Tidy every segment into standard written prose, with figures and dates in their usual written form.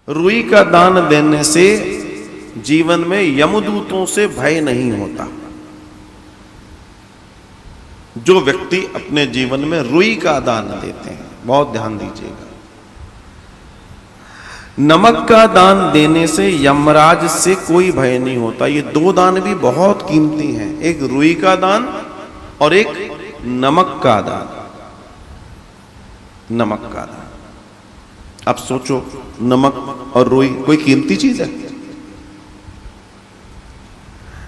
रुई का दान देने से जीवन में यमदूतों से भय नहीं होता। जो व्यक्ति अपने जीवन में रुई का दान देते हैं, बहुत ध्यान दीजिएगा। नमक का दान देने से यमराज से कोई भय नहीं होता। ये दो दान भी बहुत कीमती हैं, एक रुई का दान और एक नमक का दान। नमक का दान, अब सोचो, नमक और रुई कोई कीमती चीज है?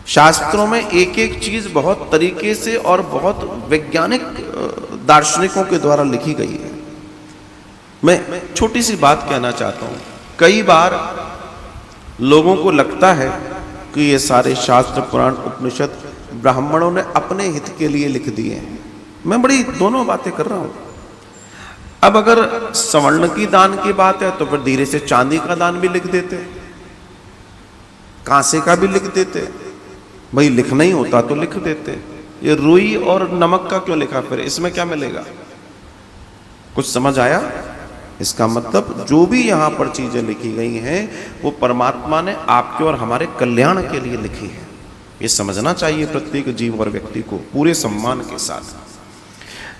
शास्त्रों में एक एक चीज बहुत तरीके से और बहुत वैज्ञानिक दार्शनिकों के द्वारा लिखी गई है। मैं छोटी सी बात कहना चाहता हूं। कई बार लोगों को लगता है कि ये सारे शास्त्र, पुराण, उपनिषद ब्राह्मणों ने अपने हित के लिए लिख दिए हैं। मैं बड़ी दोनों बातें कर रहा हूं। अब अगर स्वर्ण की दान की बात है तो फिर धीरे से चांदी का दान भी लिख देते, कांसे का भी लिख देते। भाई लिखना ही होता तो लिख देते। ये रुई और नमक का क्यों लिखा? फिर इसमें क्या मिलेगा? कुछ समझ आया? इसका मतलब जो भी यहां पर चीजें लिखी गई हैं वो परमात्मा ने आपके और हमारे कल्याण के लिए लिखी है। ये समझना चाहिए प्रत्येक जीव और व्यक्ति को पूरे सम्मान के साथ।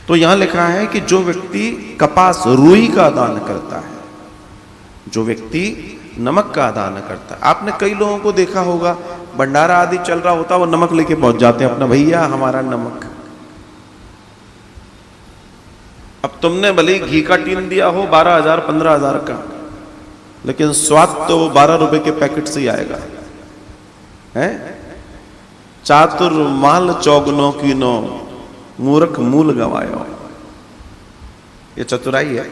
तो यहां लिखा है कि जो व्यक्ति कपास, रुई का दान करता है, जो व्यक्ति नमक का दान करता है। आपने कई लोगों को देखा होगा, भंडारा आदि चल रहा होता, वो नमक लेके पहुंच जाते हैं अपना, भैया हमारा नमक। अब तुमने भले घी का टीन दिया हो 12,000 15,000 का, लेकिन स्वाद तो 12 रुपए के पैकेट से ही आएगा। है चातुर माल चौगनों की नो, मूर्ख मूल गवायो। ये चतुराई है।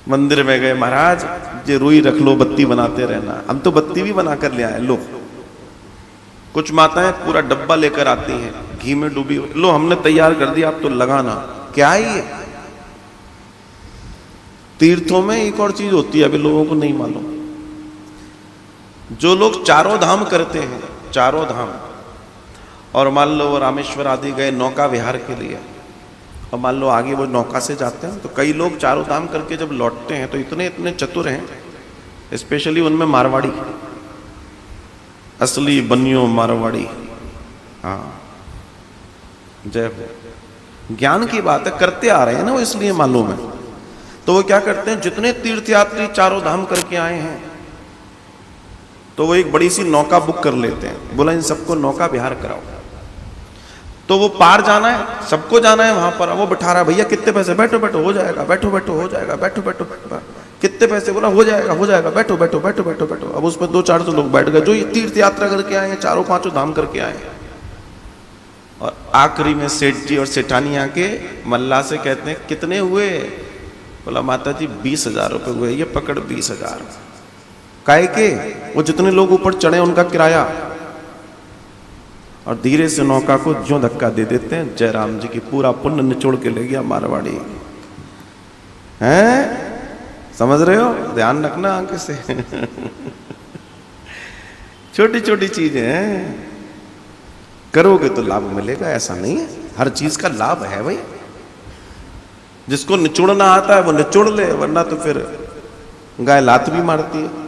मंदिर में गए, महाराज ये रुई रख लो, बत्ती बनाते रहना। हम तो बत्ती भी बना कर ले आए। लो, कुछ माताएं पूरा डब्बा लेकर आती हैं घी में डूबी, लो हमने तैयार कर दिया, आप तो लगाना। क्या है ये? तीर्थों में एक और चीज होती है, अभी लोगों को नहीं मालूम। जो लोग चारों धाम करते हैं, चारों धाम, और मान लो वो रामेश्वर आदि गए नौका विहार के लिए, और मान लो आगे वो नौका से जाते हैं, तो कई लोग चारों धाम करके जब लौटते हैं तो इतने इतने चतुर हैं, स्पेशली उनमें मारवाड़ी, असली बनियो मारवाड़ी। हाँ, जय हो। ज्ञान की बात है, करते आ रहे हैं ना वो, इसलिए मालूम है। तो वो क्या करते हैं, जितने तीर्थयात्री चारों धाम करके आए हैं तो वो एक बड़ी सी नौका बुक कर लेते हैं, बोला इन सबको नौका विहार कराओ। तो वो पार जाना है, सबको जाना है वहां पर। वो बिठा रहा है, भैया कितने पैसे? बैठो बैठो हो जाएगा, बैठो बैठो हो जाएगा, बैठो बैठो। कितने पैसे? बोला हो जाएगा हो जाएगा, बैठो बैठो बैठो बैठो बैठो। अब उस पर 200-400 लोग बैठ गए, जो ये तीर्थ यात्रा करके आए हैं, चारों पांचों धाम करके आए हैं। और आखिरी में सेठ जी और सेठानी आके मल्ला से कहते हैं कितने हुए? बोला माता जी 20,000 रुपये हुए। ये पकड़ 20,000। काहे के? वो जितने लोग ऊपर चढ़े उनका किराया। और धीरे से नौका को ज्यों धक्का दे देते हैं, जयराम जी की पूरा पुण्य निचोड़ के ले गया मारवाड़ी। हैं? समझ रहे हो? ध्यान रखना आंख से। छोटी छोटी चीजें हैं, करोगे तो लाभ मिलेगा, ऐसा नहीं है। हर चीज का लाभ है भाई। जिसको निचोड़ना आता है वो निचोड़ ले, वरना तो फिर गाय लात भी मारती है।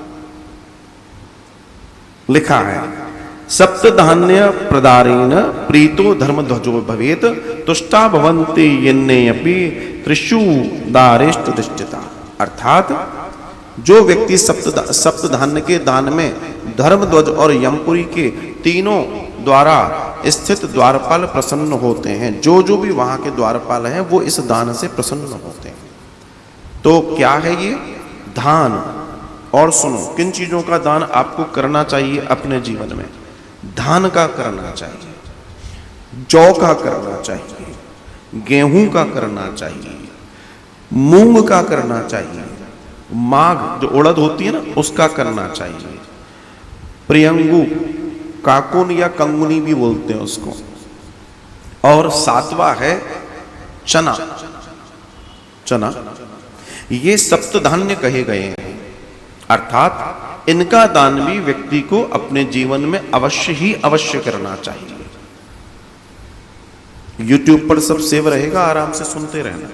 लिखा है सप्त धान्य प्रदारेण प्रीतो धर्म ध्वजो भवेत तुष्टा भवन्ति यन्ने अपि त्रिषु दारेष्ट दृष्टिता। अर्थात जो व्यक्ति सप्त धान्य के दान में धर्म ध्वज और यमपुरी के तीनों द्वारा स्थित द्वारपाल प्रसन्न होते हैं, जो जो भी वहां के द्वारपाल हैं वो इस दान से प्रसन्न होते हैं। तो क्या है ये? दान। और सुनो, किन चीजों का दान आपको करना चाहिए अपने जीवन में? धान का करना चाहिए, जौ का करना चाहिए, गेहूं का करना चाहिए, मूंग का करना चाहिए, माघ जो उड़द होती है ना उसका करना चाहिए, प्रियंगु, काकुन या कंगुनी भी बोलते हैं उसको, और सातवां है चना। चना ये सप्त धान्य कहे गए हैं। अर्थात इनका दान भी व्यक्ति को अपने जीवन में अवश्य ही अवश्य करना चाहिए। YouTube पर सब सेव रहेगा, आराम से सुनते रहना।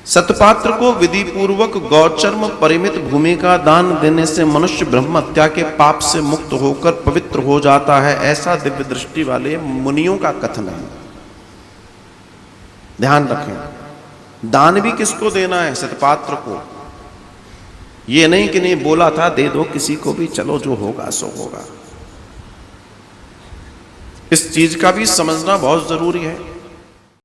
सतपात्र को विधि पूर्वक गौचर्म परिमित भूमि का दान देने से मनुष्य ब्रह्म हत्या के पाप से मुक्त होकर पवित्र हो जाता है, ऐसा दिव्य दृष्टि वाले मुनियों का कथन है। ध्यान रखें, दान भी किसको देना है? सतपात्र को। ये नहीं कि नहीं बोला था दे दो किसी को भी, चलो जो होगा सो होगा। इस चीज का भी समझना बहुत जरूरी है।